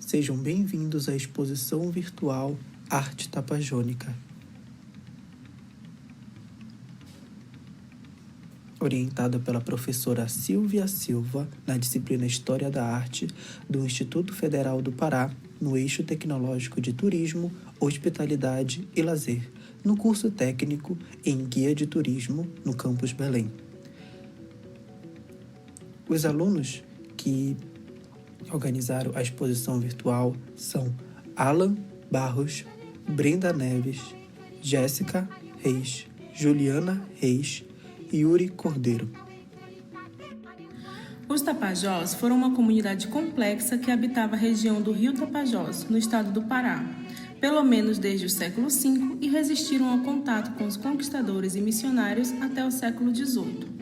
Sejam bem-vindos à exposição virtual Arte Tapajônica. Orientada pela professora Silvia Silva, na disciplina História da Arte do Instituto Federal do Pará, no eixo tecnológico de Turismo, Hospitalidade e Lazer, no curso técnico em Guia de Turismo, no Campus Belém. Os alunos que organizaram a exposição virtual são Alan Barros, Brenda Neves, Jéssica Reis, Juliana Reis e Yuri Cordeiro. Os Tapajós foram uma comunidade complexa que habitava a região do Rio Tapajós, no estado do Pará, pelo menos desde o século V, e resistiram ao contato com os conquistadores e missionários até o século XVIII.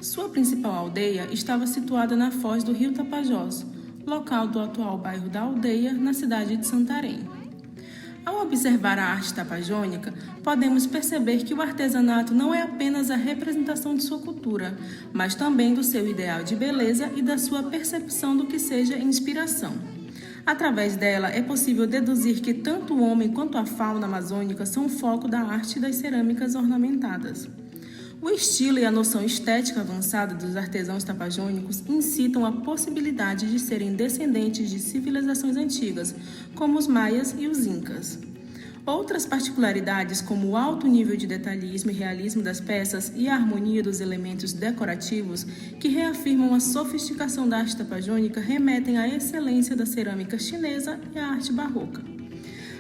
Sua principal aldeia estava situada na foz do Rio Tapajós, local do atual bairro da Aldeia, na cidade de Santarém. Ao observar a arte tapajônica, podemos perceber que o artesanato não é apenas a representação de sua cultura, mas também do seu ideal de beleza e da sua percepção do que seja inspiração. Através dela, é possível deduzir que tanto o homem quanto a fauna amazônica são o foco da arte das cerâmicas ornamentadas. O estilo e a noção estética avançada dos artesãos tapajônicos incitam a possibilidade de serem descendentes de civilizações antigas, como os maias e os incas. Outras particularidades, como o alto nível de detalhismo e realismo das peças e a harmonia dos elementos decorativos, que reafirmam a sofisticação da arte tapajônica, remetem à excelência da cerâmica chinesa e à arte barroca.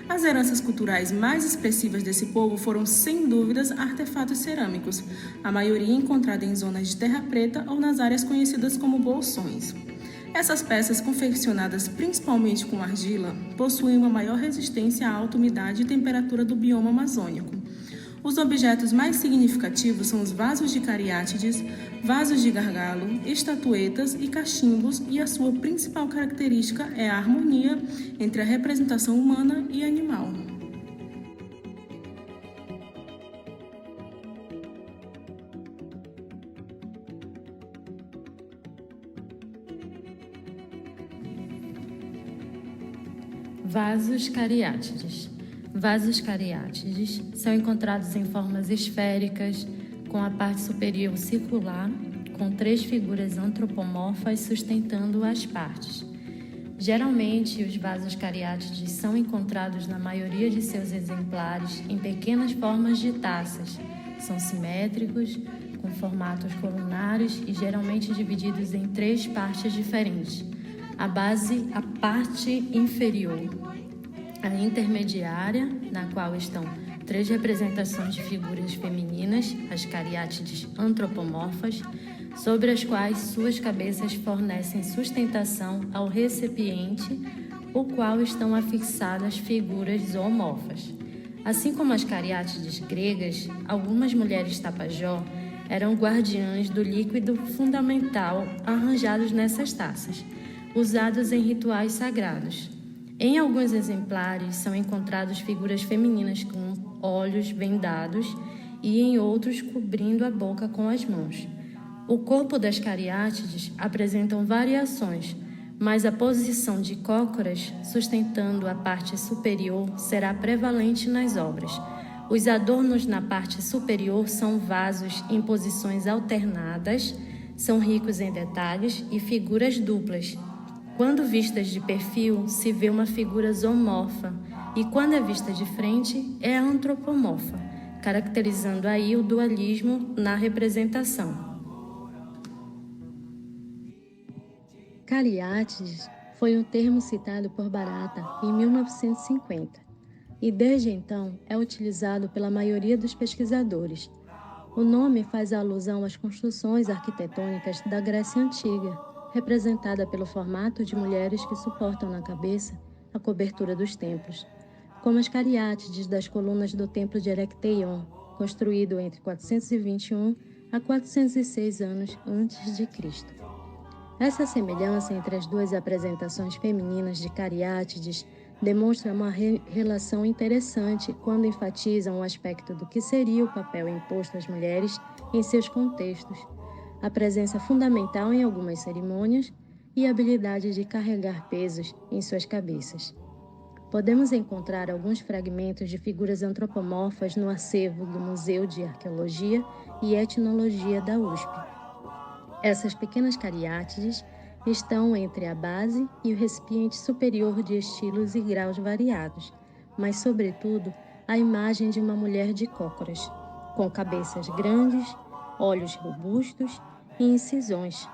As heranças culturais mais expressivas desse povo foram, sem dúvidas, artefatos cerâmicos, a maioria encontrada em zonas de terra preta ou nas áreas conhecidas como bolsões. Essas peças, confeccionadas principalmente com argila, possuem uma maior resistência à alta umidade e temperatura do bioma amazônico. Os objetos mais significativos são os vasos de cariátides, vasos de gargalo, estatuetas e cachimbos, e a sua principal característica é a harmonia entre a representação humana e animal. Vasos cariátides. Vasos cariátides são encontrados em formas esféricas, com a parte superior circular, com 3 figuras antropomorfas sustentando as partes. Geralmente, os vasos cariátides são encontrados na maioria de seus exemplares em pequenas formas de taças. São simétricos, com formatos colunares e geralmente divididos em 3 partes diferentes. A base, a parte inferior, a intermediária, na qual estão 3 representações de figuras femininas, as cariátides antropomorfas, sobre as quais suas cabeças fornecem sustentação ao recipiente, o qual estão afixadas figuras zoomorfas. Assim como as cariátides gregas, algumas mulheres tapajó eram guardiãs do líquido fundamental arranjados nessas taças, usados em rituais sagrados. Em alguns exemplares são encontradas figuras femininas com olhos vendados e em outros cobrindo a boca com as mãos. O corpo das cariátides apresentam variações, mas a posição de cócoras sustentando a parte superior será prevalente nas obras. Os adornos na parte superior são vasos em posições alternadas, são ricos em detalhes e figuras duplas. Quando vistas de perfil, se vê uma figura zoomorfa, e quando é vista de frente, é antropomorfa, caracterizando aí o dualismo na representação. Cariátides foi um termo citado por Barata em 1950 e desde então é utilizado pela maioria dos pesquisadores. O nome faz alusão às construções arquitetônicas da Grécia Antiga, representada pelo formato de mulheres que suportam na cabeça a cobertura dos templos, como as cariátides das colunas do templo de Erecteion, construído entre 421 a 406 anos antes de Cristo. Essa semelhança entre as 2 apresentações femininas de cariátides demonstra uma relação interessante quando enfatizam o aspecto do que seria o papel imposto às mulheres em seus contextos, a presença fundamental em algumas cerimônias e habilidade de carregar pesos em suas cabeças. Podemos encontrar alguns fragmentos de figuras antropomorfas no acervo do Museu de Arqueologia e Etnologia da USP. Essas pequenas cariátides estão entre a base e o recipiente superior de estilos e graus variados, mas, sobretudo, a imagem de uma mulher de cócoras, com cabeças grandes, olhos robustos e incisões,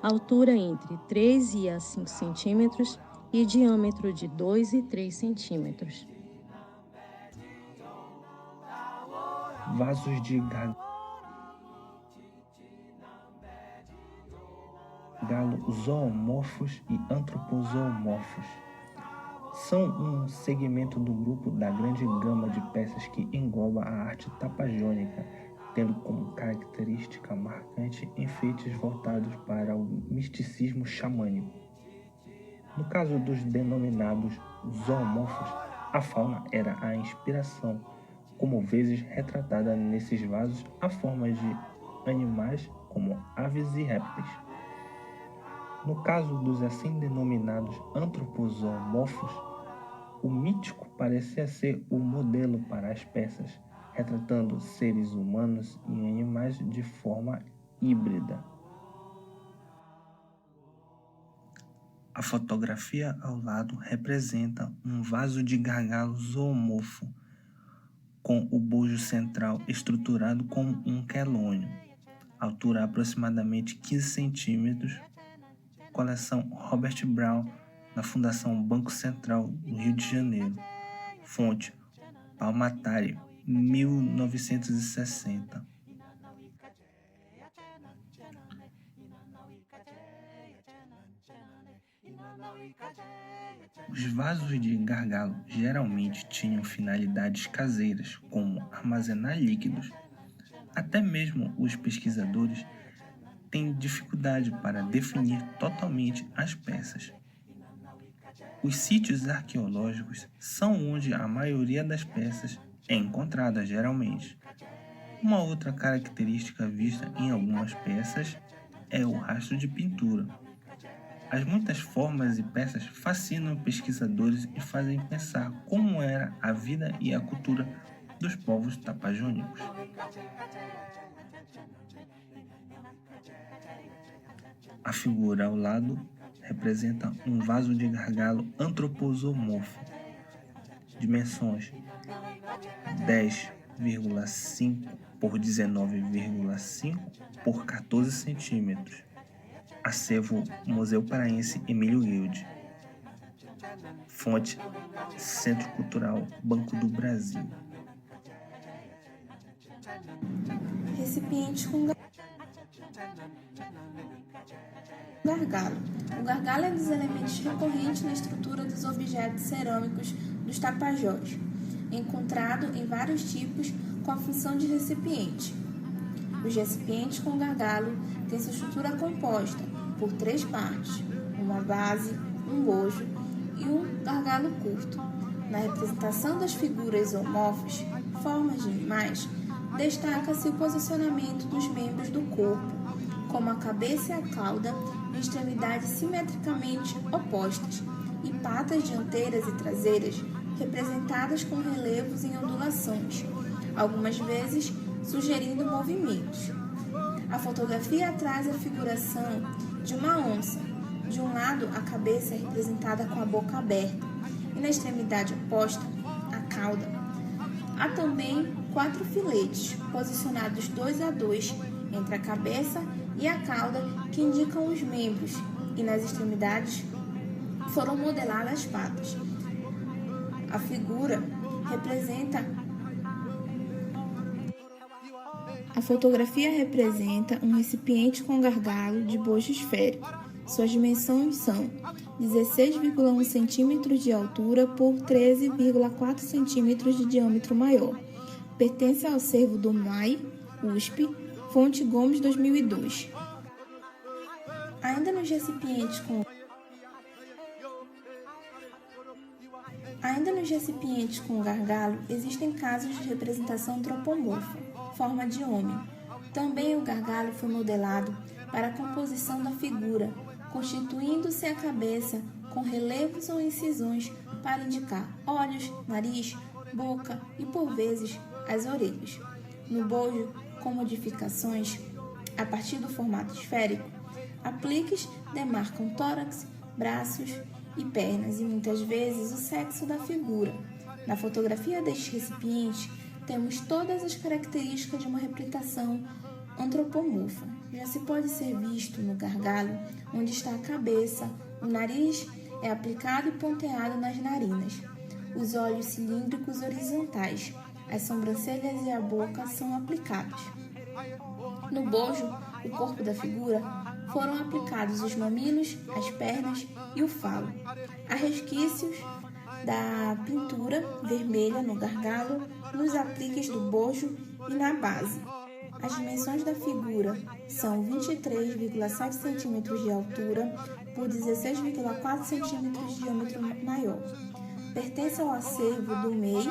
altura entre 3 e 5 centímetros e diâmetro de 2 e 3 centímetros. Vasos de gargalo zoomorfos e antropozoomorfos são um segmento do grupo da grande gama de peças que engloba a arte tapajônica, tendo como característica marcante enfeites voltados para o misticismo xamânico. No caso dos denominados zoomorfos, a fauna era a inspiração, como vezes retratada nesses vasos a forma de animais como aves e répteis. No caso dos assim denominados antropozoomorfos, o mítico parecia ser o modelo para as peças, retratando seres humanos e animais de forma híbrida. A fotografia ao lado representa um vaso de gargalo zoomorfo, com o bojo central estruturado como um quelônio, altura aproximadamente 15 centímetros, coleção Robert Brown, na Fundação Banco Central do Rio de Janeiro, fonte Palmatário, 1960. Os vasos de gargalo geralmente tinham finalidades caseiras, como armazenar líquidos. Até mesmo os pesquisadores têm dificuldade para definir totalmente as peças. Os sítios arqueológicos são onde a maioria das peças é encontrada geralmente. Uma outra característica vista em algumas peças é o rastro de pintura. As muitas formas e peças fascinam pesquisadores e fazem pensar como era a vida e a cultura dos povos tapajônicos. A figura ao lado representa um vaso de gargalo antropozoomorfo, dimensões 10,5 por 19,5 por 14 centímetros. Acervo Museu Paraense Emílio Guilde. Fonte Centro Cultural Banco do Brasil. Recipiente com gargalo. O gargalo é um dos elementos recorrentes na estrutura dos objetos cerâmicos dos tapajós, encontrado em vários tipos com a função de recipiente. Os recipientes com gargalo têm sua estrutura composta por 3 partes, uma base, um bojo e um gargalo curto. Na representação das figuras zoomorfas, formas de animais, destaca-se o posicionamento dos membros do corpo, como a cabeça e a cauda, em extremidades simetricamente opostas, e patas dianteiras e traseiras representadas com relevos em ondulações, algumas vezes sugerindo movimentos. A fotografia traz a figuração de uma onça. De um lado, a cabeça é representada com a boca aberta e na extremidade oposta, a cauda. Há também 4 filetes, posicionados 2 a 2 entre a cabeça e a cauda, que indicam os membros, e nas extremidades foram modeladas as patas. A figura representa A fotografia representa um recipiente com gargalo de bojo esférico. Suas dimensões são 16,1 cm de altura por 13,4 cm de diâmetro maior. Pertence ao acervo do MAI, USP, fonte Gomes 2002. Ainda nos recipientes com gargalo, existem casos de representação antropomorfa, forma de homem. Também o gargalo foi modelado para a composição da figura, constituindo-se a cabeça com relevos ou incisões para indicar olhos, nariz, boca e, por vezes, as orelhas. No bojo, com modificações a partir do formato esférico, apliques demarcam tórax, braços e pernas e, muitas vezes, o sexo da figura. Na fotografia deste recipiente, temos todas as características de uma representação antropomorfa. Já se pode ser visto no gargalo, onde está a cabeça, o nariz é aplicado e ponteado nas narinas, os olhos cilíndricos horizontais, as sobrancelhas e a boca são aplicados. No bojo, o corpo da figura, foram aplicados os mamilos, as pernas e o falo. Há resquícios da pintura vermelha no gargalo, nos apliques do bojo e na base. As dimensões da figura são 23,7 cm de altura por 16,4 cm de diâmetro maior. Pertence ao acervo do MEI,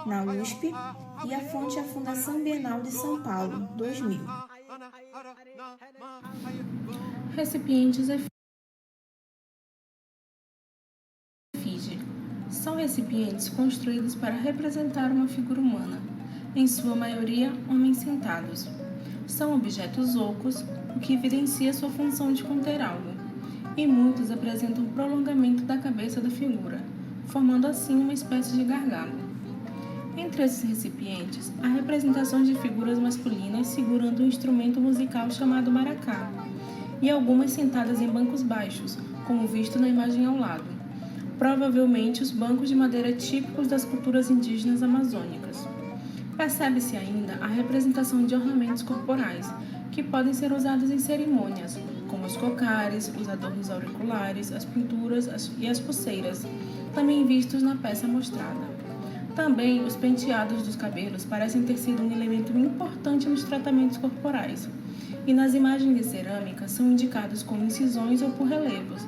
na USP, e a fonte é a Fundação Bienal de São Paulo, 2000. Recipientes efígie. São recipientes construídos para representar uma figura humana, em sua maioria homens sentados. São objetos ocos, o que evidencia sua função de conter algo, e muitos apresentam um prolongamento da cabeça da figura, formando assim uma espécie de gargalo. Entre esses recipientes, há representações de figuras masculinas segurando um instrumento musical chamado maracá, e algumas sentadas em bancos baixos, como visto na imagem ao lado. Provavelmente os bancos de madeira típicos das culturas indígenas amazônicas. Percebe-se ainda a representação de ornamentos corporais, que podem ser usados em cerimônias, como os cocares, os adornos auriculares, as pinturas e as pulseiras, também vistos na peça mostrada. Também os penteados dos cabelos parecem ter sido um elemento importante nos tratamentos corporais, e nas imagens de cerâmica são indicados como incisões ou por relevos,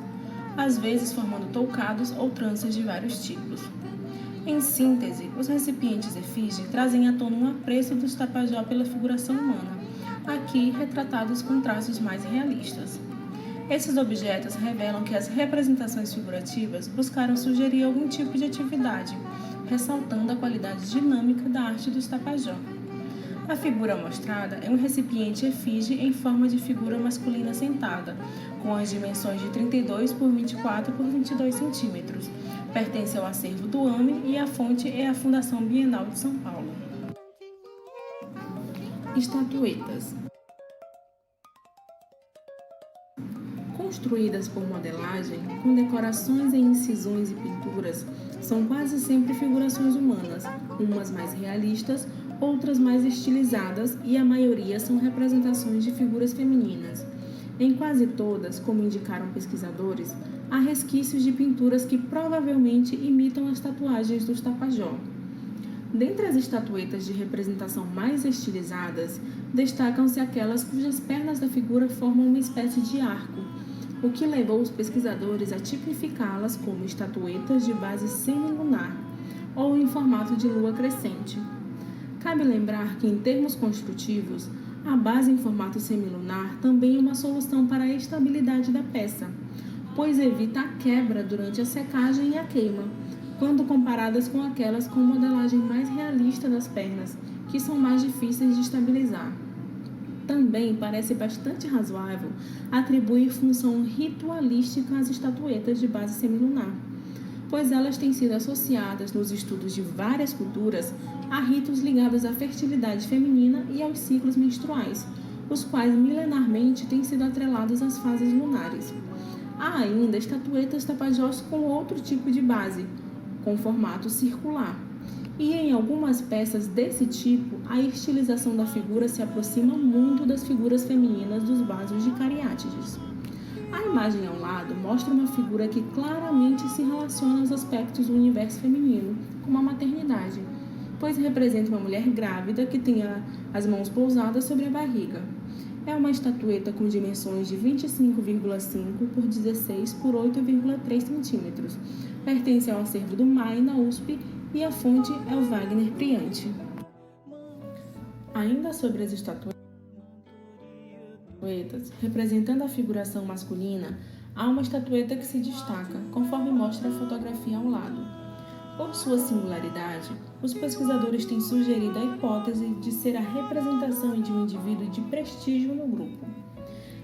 às vezes formando toucados ou tranças de vários tipos. Em síntese, os recipientes efígie trazem à tona um apreço dos Tapajós pela figuração humana, aqui retratados com traços mais realistas. Esses objetos revelam que as representações figurativas buscaram sugerir algum tipo de atividade, ressaltando a qualidade dinâmica da arte dos Tapajós. A figura mostrada é um recipiente efígie em forma de figura masculina sentada, com as dimensões de 32 por 24 por 22 centímetros. Pertence ao acervo do AME e a fonte é a Fundação Bienal de São Paulo. Estatuetas. Construídas por modelagem, com decorações em incisões e pinturas, são quase sempre figurações humanas, umas mais realistas, outras mais estilizadas e a maioria são representações de figuras femininas. Em quase todas, como indicaram pesquisadores, há resquícios de pinturas que provavelmente imitam as tatuagens dos Tapajós. Dentre as estatuetas de representação mais estilizadas, destacam-se aquelas cujas pernas da figura formam uma espécie de arco, o que levou os pesquisadores a tipificá-las como estatuetas de base semilunar ou em formato de lua crescente. Cabe lembrar que, em termos construtivos, a base em formato semilunar também é uma solução para a estabilidade da peça, pois evita a quebra durante a secagem e a queima, quando comparadas com aquelas com modelagem mais realista das pernas, que são mais difíceis de estabilizar. Também parece bastante razoável atribuir função ritualística às estatuetas de base semilunar, pois elas têm sido associadas nos estudos de várias culturas a ritos ligados à fertilidade feminina e aos ciclos menstruais, os quais milenarmente têm sido atrelados às fases lunares. Há ainda estatuetas tapajós com outro tipo de base, com formato circular. E em algumas peças desse tipo, a estilização da figura se aproxima muito das figuras femininas dos vasos de cariátides. A imagem ao lado mostra uma figura que claramente se relaciona aos aspectos do universo feminino, como a maternidade, pois representa uma mulher grávida que tem as mãos pousadas sobre a barriga. É uma estatueta com dimensões de 25,5 por 16 por 8,3 centímetros. Pertence ao acervo do MAI na USP e a fonte é o Wagner Priante. Ainda sobre as estatuetas, representando a figuração masculina, há uma estatueta que se destaca, conforme mostra a fotografia ao lado. Por sua singularidade, os pesquisadores têm sugerido a hipótese de ser a representação de um indivíduo de prestígio no grupo.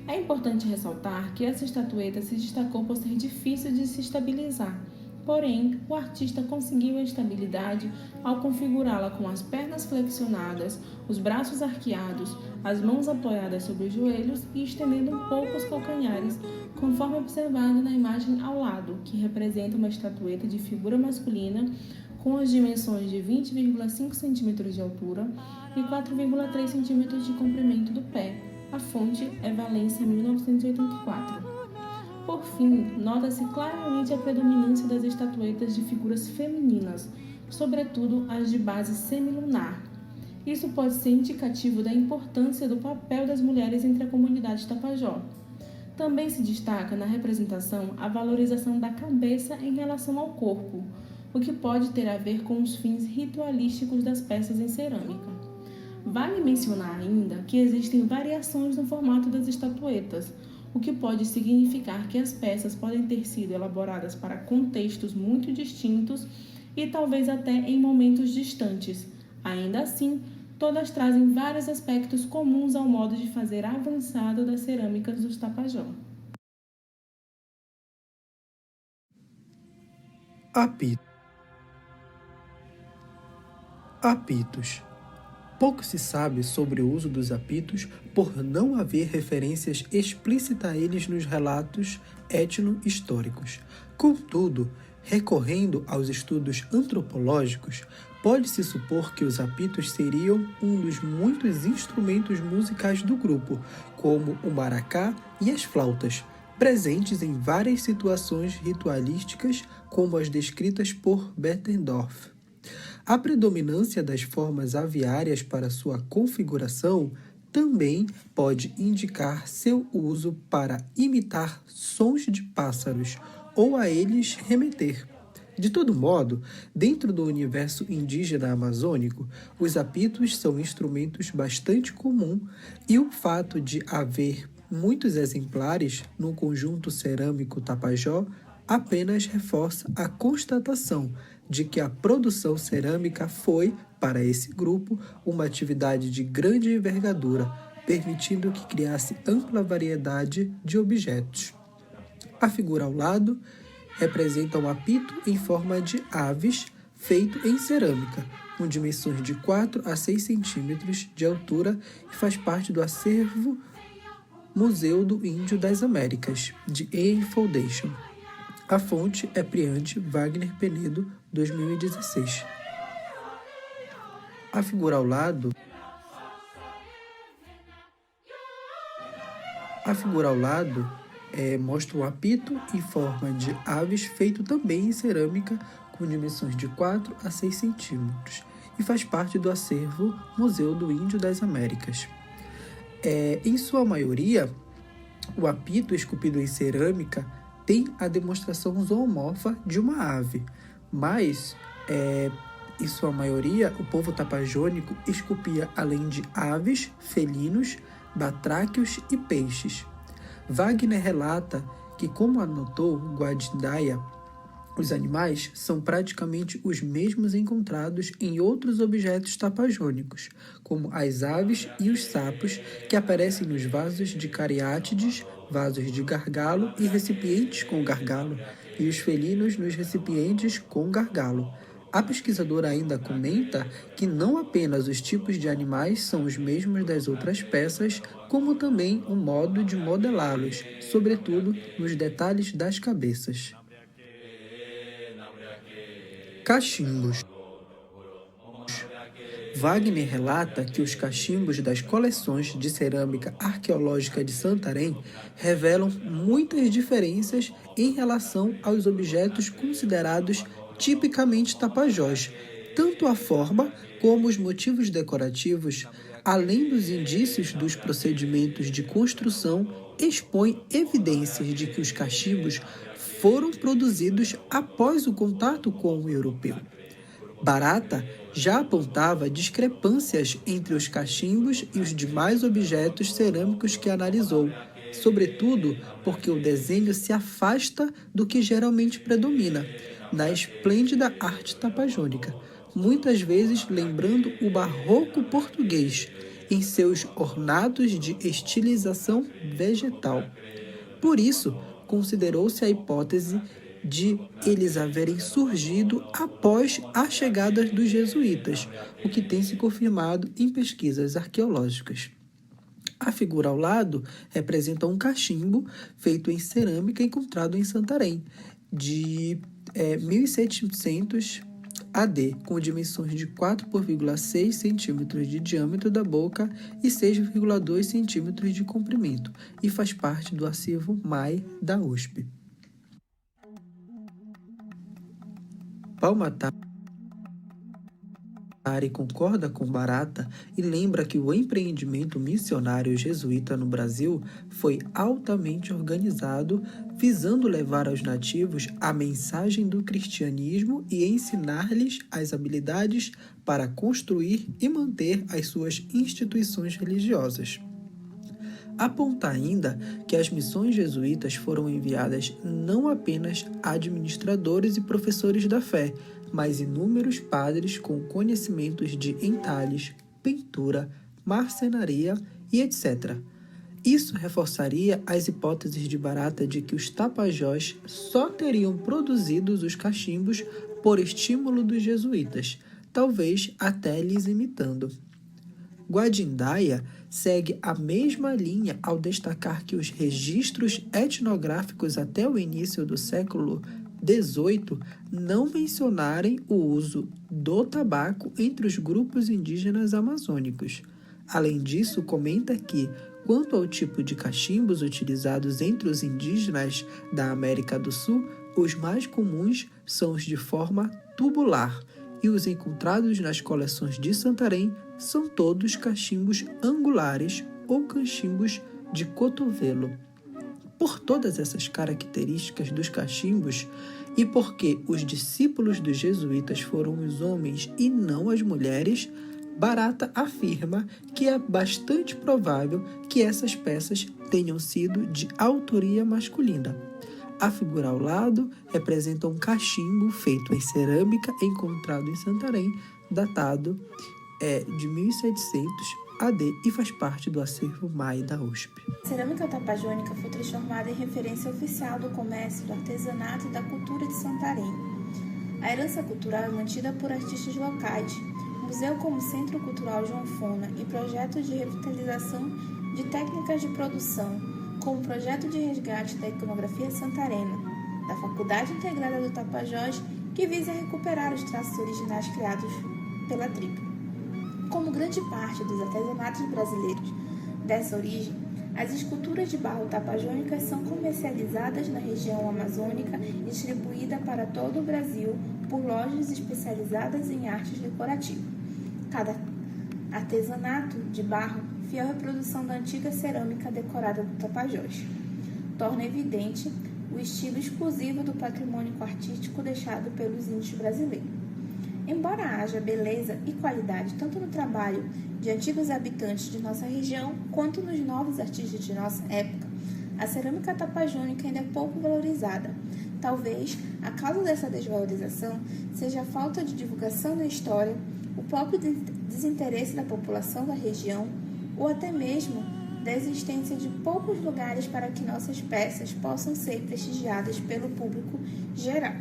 É importante ressaltar que essa estatueta se destacou por ser difícil de se estabilizar, porém, o artista conseguiu a estabilidade ao configurá-la com as pernas flexionadas, os braços arqueados, as mãos apoiadas sobre os joelhos e estendendo um pouco os calcanhares, conforme observado na imagem ao lado, que representa uma estatueta de figura masculina com as dimensões de 20,5 cm de altura e 4,3 cm de comprimento do pé. A fonte é Valência, 1984. Por fim, nota-se claramente a predominância das estatuetas de figuras femininas, sobretudo as de base semilunar. Isso pode ser indicativo da importância do papel das mulheres entre a comunidade Tapajó. Também se destaca na representação a valorização da cabeça em relação ao corpo, o que pode ter a ver com os fins ritualísticos das peças em cerâmica. Vale mencionar ainda que existem variações no formato das estatuetas, o que pode significar que as peças podem ter sido elaboradas para contextos muito distintos e talvez até em momentos distantes. Ainda assim, todas trazem vários aspectos comuns ao modo de fazer avançado das cerâmicas dos Tapajó. Apitos. Pouco se sabe sobre o uso dos apitos por não haver referências explícitas a eles nos relatos etno-históricos. Contudo, recorrendo aos estudos antropológicos, pode-se supor que os apitos seriam um dos muitos instrumentos musicais do grupo, como o maracá e as flautas, presentes em várias situações ritualísticas, como as descritas por Bettendorf. A predominância das formas aviárias para sua configuração também pode indicar seu uso para imitar sons de pássaros ou a eles remeter. De todo modo, dentro do universo indígena amazônico, os apitos são instrumentos bastante comuns e o fato de haver muitos exemplares no conjunto cerâmico Tapajó apenas reforça a constatação de que a produção cerâmica foi, para esse grupo, uma atividade de grande envergadura, permitindo que criasse ampla variedade de objetos. A figura ao lado representa um apito em forma de aves feito em cerâmica, com dimensões de 4 a 6 centímetros de altura e faz parte do acervo Museu do Índio das Américas, de Ian Foundation. A fonte é Priante Wagner Penedo, 2016. A figura ao lado mostra um apito em forma de aves feito também em cerâmica com dimensões de 4 a 6 centímetros e faz parte do acervo Museu do Índio das Américas. Em sua maioria, o apito esculpido em cerâmica tem a demonstração zoomorfa de uma ave, mas, em sua maioria, o povo tapajônico esculpia além de aves, felinos, batráquios e peixes. Wagner relata que, como anotou Guadindaia, os animais são praticamente os mesmos encontrados em outros objetos tapajônicos, como as aves e os sapos que aparecem nos vasos de cariátides, vasos de gargalo e recipientes com gargalo, e os felinos nos recipientes com gargalo. A pesquisadora ainda comenta que não apenas os tipos de animais são os mesmos das outras peças, como também o modo de modelá-los, sobretudo nos detalhes das cabeças. Cachimbos. Wagner relata que os cachimbos das coleções de cerâmica arqueológica de Santarém revelam muitas diferenças em relação aos objetos considerados tipicamente tapajós, tanto a forma como os motivos decorativos, além dos indícios dos procedimentos de construção, expõem evidências de que os cachimbos foram produzidos após o contato com o europeu. Barata já apontava discrepâncias entre os cachimbos e os demais objetos cerâmicos que analisou, sobretudo porque o desenho se afasta do que geralmente predomina na esplêndida arte tapajônica, muitas vezes lembrando o barroco português em seus ornatos de estilização vegetal. Por isso, considerou-se a hipótese de eles haverem surgido após a chegada dos jesuítas, o que tem se confirmado em pesquisas arqueológicas. A figura ao lado representa um cachimbo feito em cerâmica encontrado em Santarém, de 1700 AD, com dimensões de 4,6 centímetros de diâmetro da boca e 6,2 centímetros de comprimento, e faz parte do acervo MAI da USP. Palmatári concorda com Barata e lembra que o empreendimento missionário jesuíta no Brasil foi altamente organizado, visando levar aos nativos a mensagem do cristianismo e ensinar-lhes as habilidades para construir e manter as suas instituições religiosas. Aponta ainda que as missões jesuítas foram enviadas não apenas a administradores e professores da fé, mas inúmeros padres com conhecimentos de entalhes, pintura, marcenaria e etc. Isso reforçaria as hipóteses de Barata de que os tapajós só teriam produzido os cachimbos por estímulo dos jesuítas, talvez até lhes imitando. Guadindaia segue a mesma linha ao destacar que os registros etnográficos até o início do século XVIII não mencionarem o uso do tabaco entre os grupos indígenas amazônicos. Além disso, comenta que, quanto ao tipo de cachimbos utilizados entre os indígenas da América do Sul, os mais comuns são os de forma tubular, e os encontrados nas coleções de Santarém são todos cachimbos angulares ou cachimbos de cotovelo. Por todas essas características dos cachimbos e porque os discípulos dos jesuítas foram os homens e não as mulheres, Barata afirma que é bastante provável que essas peças tenham sido de autoria masculina. A figura ao lado representa um cachimbo feito em cerâmica encontrado em Santarém, datado de 1700 AD e faz parte do acervo MAI da USP. A cerâmica tapajônica foi transformada em referência oficial do comércio, do artesanato e da cultura de Santarém. A herança cultural é mantida por artistas locais, museu como Centro Cultural João Fona e projetos de revitalização de técnicas de produção, como o projeto de resgate da iconografia santarena, da Faculdade Integrada do Tapajós, que visa recuperar os traços originais criados pela tribo. Como grande parte dos artesanatos brasileiros dessa origem, as esculturas de barro tapajônicas são comercializadas na região amazônica e distribuídas para todo o Brasil por lojas especializadas em artes decorativas. Cada artesanato de barro, fiel reprodução da antiga cerâmica decorada do Tapajós, torna evidente o estilo exclusivo do patrimônio artístico deixado pelos índios brasileiros. Embora haja beleza e qualidade tanto no trabalho de antigos habitantes de nossa região quanto nos novos artistas de nossa época, a cerâmica tapajônica ainda é pouco valorizada. Talvez a causa dessa desvalorização seja a falta de divulgação da história, o próprio desinteresse da população da região ou até mesmo da existência de poucos lugares para que nossas peças possam ser prestigiadas pelo público geral.